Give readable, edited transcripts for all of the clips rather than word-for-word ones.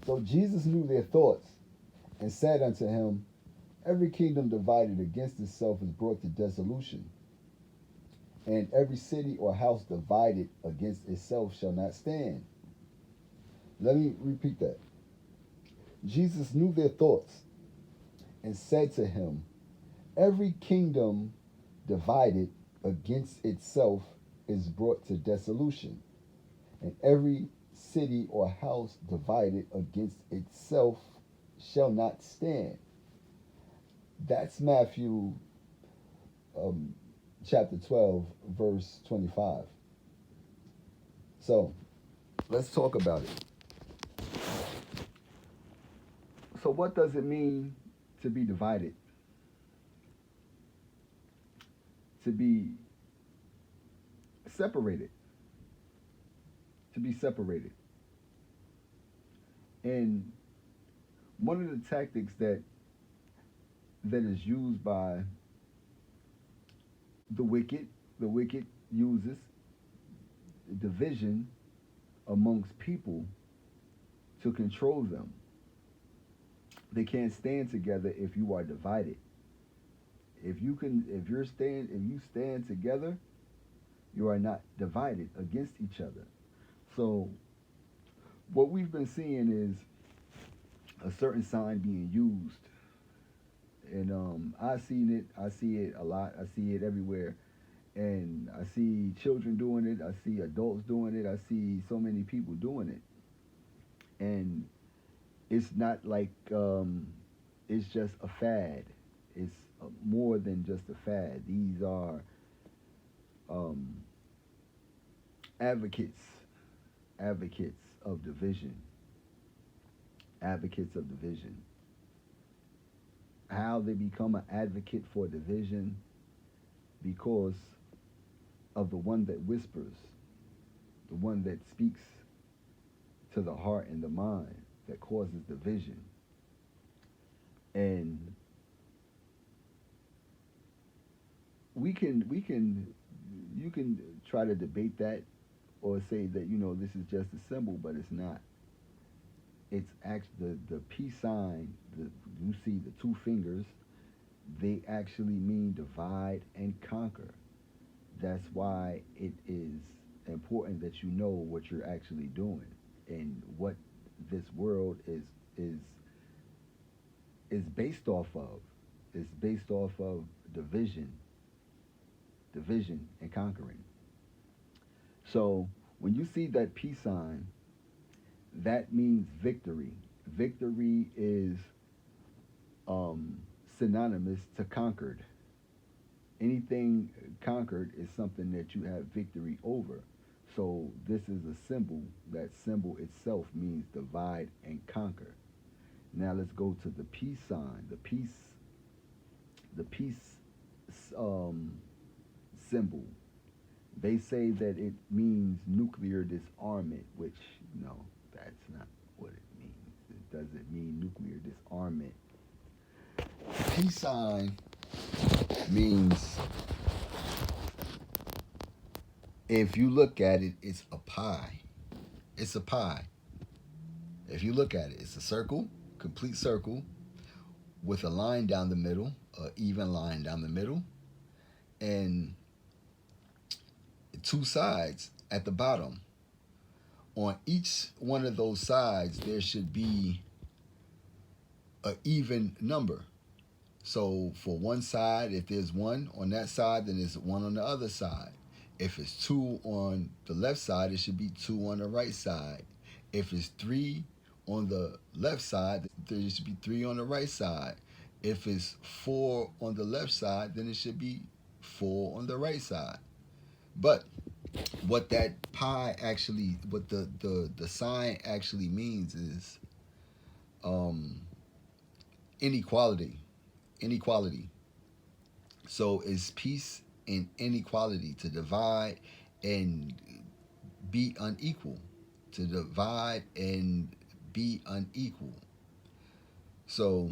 So Jesus knew their thoughts and said unto him, every kingdom divided against itself is brought to dissolution, and every city or house divided against itself shall not stand. Let me repeat that. Jesus knew their thoughts and said to him, every kingdom divided against itself is brought to dissolution, and every city or house divided against itself shall not stand. That's Matthew um, chapter 12, verse 25. So let's talk about it. So, what does it mean to be divided? To be separated. To be separated. And one of the tactics that is used by the wicked uses division amongst people to control them. They can't stand together if you are divided. If you stand together, you are not divided against each other. So what we've been seeing is a certain sign being used, and I see it a lot. I see it everywhere, and I see children doing it. I see adults doing it. I see so many people doing it, and it's not like it's just a fad. It's more than just a fad. These are um, advocates, advocates of division, advocates of division. How they become an advocate for division? Because of the one that whispers, the one that speaks to the heart and the mind, that causes division. And we can you can try to debate that or say that this is just a symbol, but it's not. It's actually the peace sign. You see the two fingers. They actually mean divide and conquer. That's why it is important that you know what you're actually doing and what this world is is based off of. It's based off of division, division and conquering. So when you see that peace sign, that means victory. Victory is um, synonymous to conquered. Anything conquered is something that you have victory over. So this is a symbol. That symbol itself means divide and conquer. Now let's go to the peace sign. The peace um, symbol. They say that it means nuclear disarmament, which no, that's not what it means. It doesn't mean nuclear disarmament. Peace sign means, if you look at it, it's a pie. It's a pie. If you look at it, it's a circle, complete circle, with a line down the middle, an even line down the middle, and two sides at the bottom. On each one of those sides, there should be an even number. So for one side, if there's one on that side, then there's one on the other side. If it's two on the left side, it should be two on the right side. If it's three on the left side, there should be three on the right side. If it's four on the left side, then it should be four on the right side. But what that pie actually, what the sign actually means is um, inequality. Inequality. So it's peace and inequality, to divide and be unequal. To divide and be unequal. So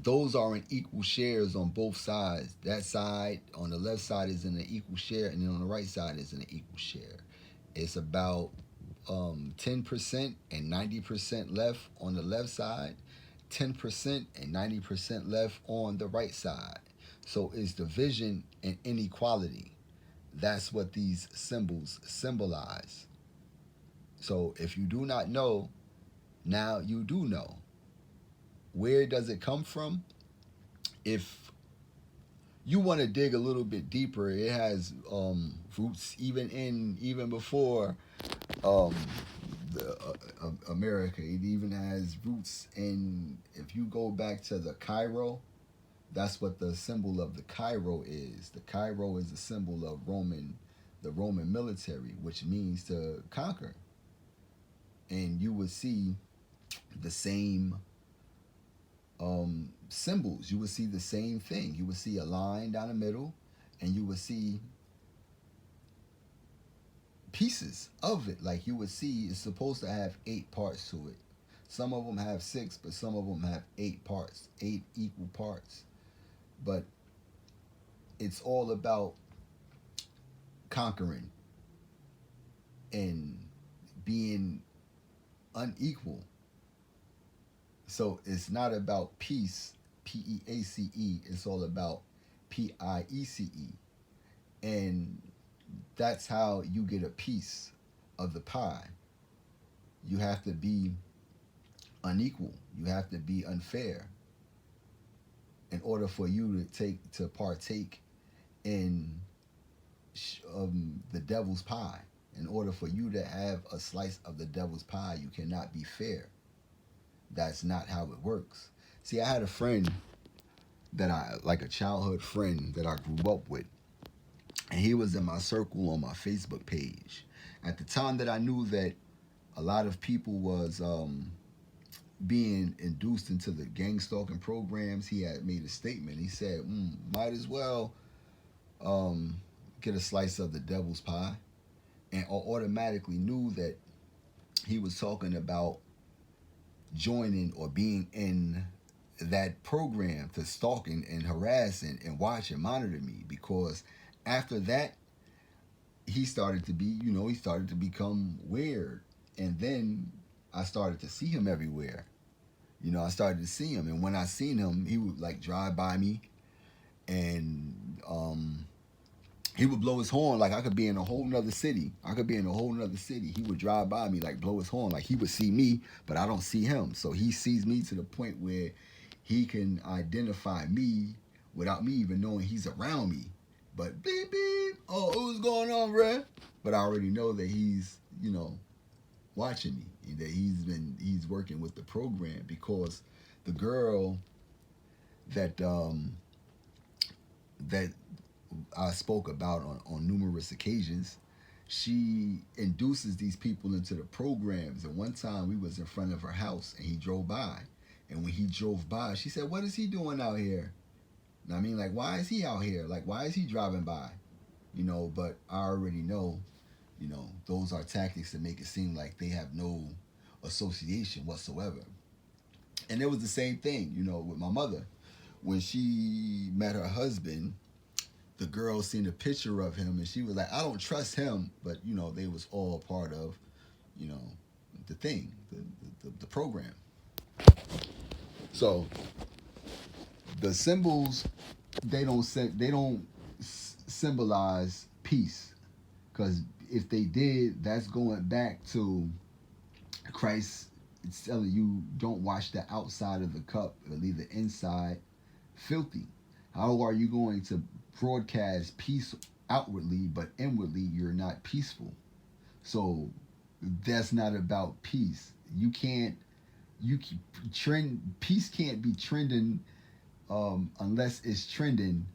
those are in equal shares on both sides. That side on the left side is in an equal share, and then on the right side is in an equal share. It's about 10% and 90% left on the left side, 10% and 90% left on the right side. So it's division and inequality. That's what these symbols symbolize. So if you do not know, now you do know. Where does it come from? If you want to dig a little bit deeper, it has roots even before um, America. It even has roots in, if you go back to the Cairo, that's what the symbol of the Cairo is. The Cairo is a symbol of the Roman military, which means to conquer. And you would see the same symbols. You would see the same thing. You would see a line down the middle, and you would see pieces of it. Like you would see, it's supposed to have 8 parts to it. Some of them have 6, but some of them have 8 parts, 8 equal parts. But it's all about conquering and being unequal. So it's not about peace, P-E-A-C-E. It's all about P-I-E-C-E. And that's how you get a piece of the pie. You have to be unequal. You have to be unfair in order for you to partake in the devil's pie. In order for you to have a slice of the devil's pie, you cannot be fair. That's not how it works. See, I had a friend like a childhood friend that I grew up with, and he was in my circle on my Facebook page. At the time that I knew that a lot of people was being induced into the gang stalking programs, he had made a statement. He said, might as well get a slice of the devil's pie. And I automatically knew that he was talking about joining or being in that program to stalk and harass and watch and monitor me. Because after that, he started to be, he started to become weird. And then I started to see him everywhere. I started to see him. And when I seen him, he would like drive by me, and he would blow his horn like I could be in a whole nother city. He would drive by me, like blow his horn, like he would see me, but I don't see him. So he sees me to the point where he can identify me without me even knowing he's around me. But beep beep, oh, what's going on, bruh? But I already know that he's, watching me, that he's working with the program, because the girl that that I spoke about on numerous occasions, she induces these people into the programs. And one time we was in front of her house and he drove by. And when he drove by, she said, "What is he doing out here?" And I mean, like, why is he out here? Like, why is he driving by? But I already know, those are tactics to make it seem like they have no association whatsoever. And it was the same thing, with my mother. When she met her husband, the girl seen a picture of him and she was like, "I don't trust him." But they was all part of the thing, the program. So the symbols, they don't symbolize peace, because if they did, that's going back to Christ. It's telling you, don't wash the outside of the cup or leave the inside filthy. How are you going to broadcast peace outwardly, but inwardly you're not peaceful? So that's not about peace. Peace can't be trending unless it's trending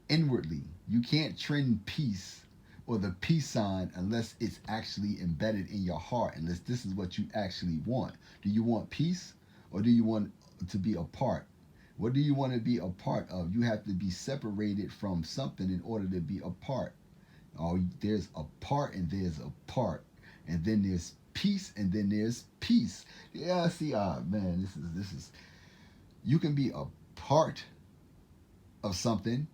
inwardly. You can't trend peace or the peace sign unless it's actually embedded in your heart, unless this is what you actually want. Do you want peace, or do you want to be a part? What do you want to be a part of? You have to be separated from something in order to be a part. Oh, there's a part and there's a part, and then there's peace and then there's peace. Yeah, see, man, this is. You can be a part of something,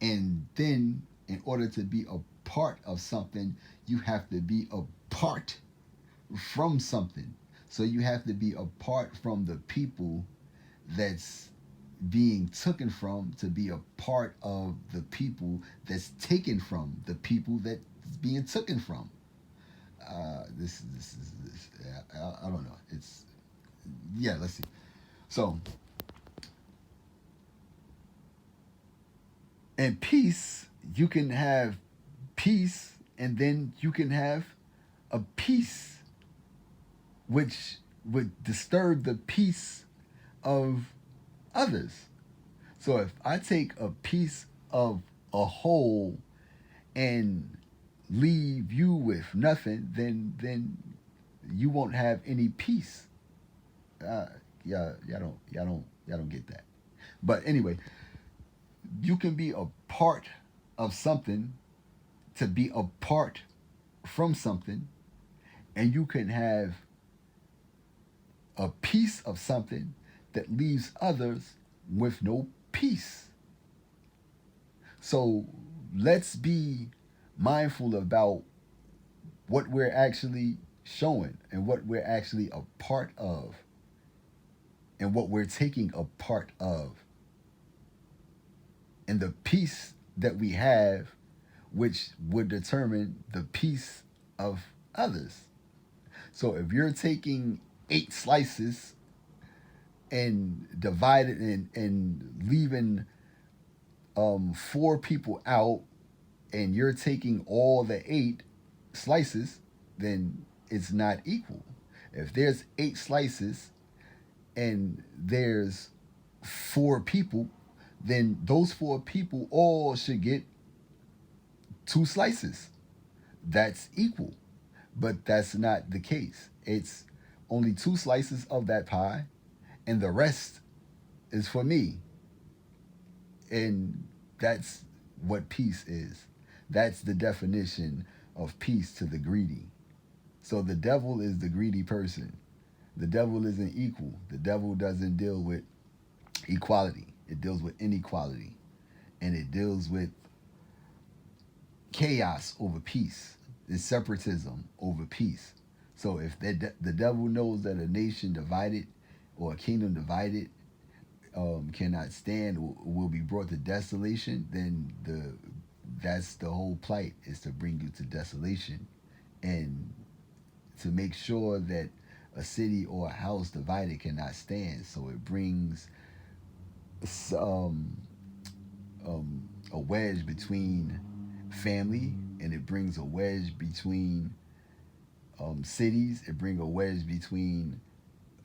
and then in order to be a part of something, you have to be a part from something. So you have to be apart from the people that's being taken from to be a part of the people that's taken from the people that's being taken from. This. I don't know. It's yeah. Let's see. So in peace, you can have peace, and then you can have a peace which would disturb the peace of others. So if I take a piece of a whole and leave you with nothing, then you won't have any peace. Uh, yeah, y'all don't get that. But anyway, you can be a part of something to be apart from something, and you can have a piece of something that leaves others with no peace. So let's be mindful about what we're actually showing and what we're actually a part of and what we're taking a part of and the peace that we have, which would determine the peace of others. So if you're taking 8 slices and divided and leaving 4 people out, and you're taking all the 8 slices, then it's not equal. If there's 8 slices and there's 4 people, then those 4 people all should get 2 slices. That's equal. But that's not the case. It's only 2 slices of that pie, and the rest is for me. And that's what peace is. That's the definition of peace to the greedy. So the devil is the greedy person. The devil isn't equal. The devil doesn't deal with equality. It deals with inequality. And it deals with chaos over peace. It's separatism over peace. So if the devil knows that a nation divided or a kingdom divided cannot stand, will be brought to desolation, then that's the whole plight, is to bring you to desolation and to make sure that a city or a house divided cannot stand. So it brings um, a wedge between family, and it brings a wedge between cities. It brings a wedge between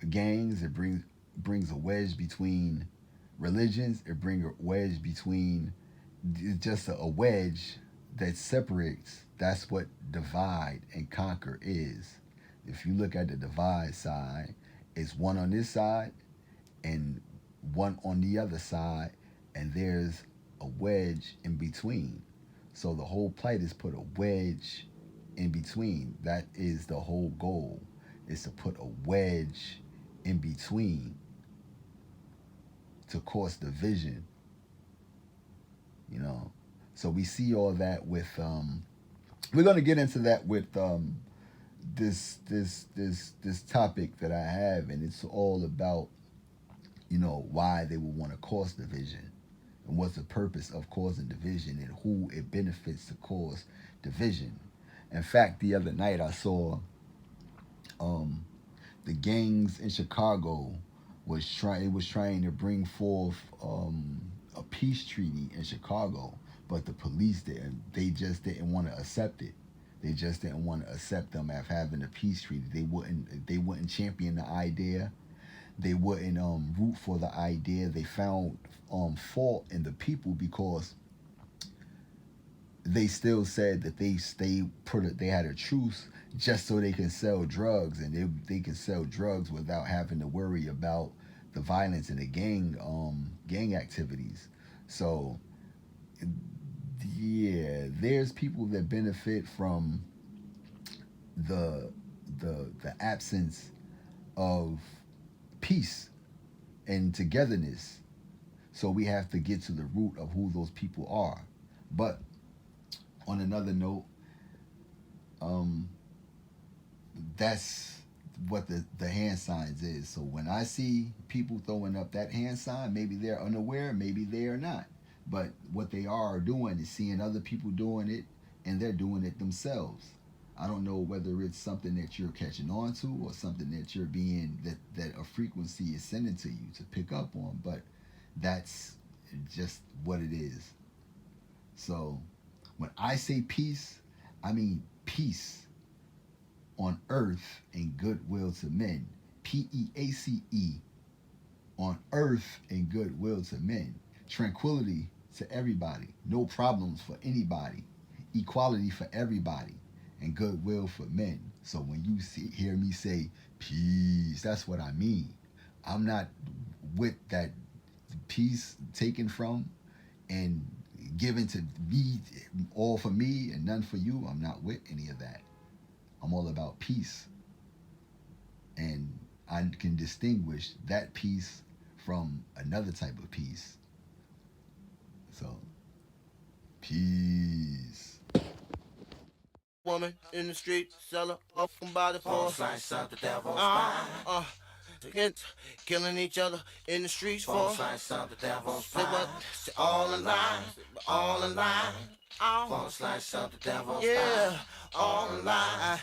gangs. It brings a wedge between religions. It brings a wedge between just a wedge that separates. That's what divide and conquer is. If you look at the divide side, it's one on this side and one on the other side, and there's a wedge in between. So the whole plight is put a wedge in between. That is the whole goal, is to put a wedge in between to cause division, you know. So we see all that with we're going to get into that with this topic that I have, and it's all about, you know, why they would want to cause division and what's the purpose of causing division and who it benefits to cause division. In fact, the other night I saw um, the gangs in Chicago was trying to bring forth a peace treaty in Chicago, but the police didn't. They just didn't want to accept it. They just didn't want to accept them as having a peace treaty. They wouldn't champion the idea. They wouldn't root for the idea. They found fault in the people because they still said that they had a truce just so they can sell drugs, and they can sell drugs without having to worry about the violence and the gang activities. So yeah, there's people that benefit from the the absence of peace and togetherness. So we have to get to the root of who those people are. But on another note, um, that's what the hand signs is. So when I see people throwing up that hand sign, maybe they're unaware, maybe they are not. But what they are doing is seeing other people doing it, and they're doing it themselves. I don't know whether it's something that you're catching on to or something that you're being that a frequency is sending to you to pick up on, but that's just what it is. So when I say peace, I mean peace on earth and goodwill to men. PEACE, on earth and goodwill to men. Tranquility to everybody. No problems for anybody. Equality for everybody. And goodwill for men. So when you hear me say peace, that's what I mean. I'm not with that peace taken from and given to me, all for me and none for you. I'm not with any of that. I'm all about peace. And I can distinguish that peace from another type of peace. So, peace. Woman in the street, sell her open body for a slice of the devil's pie. Against killing each other in the streets for a slice of the devil's pie. Say what? Say all in line, all in line. For a slice of the devil's pie. Yeah, all in line.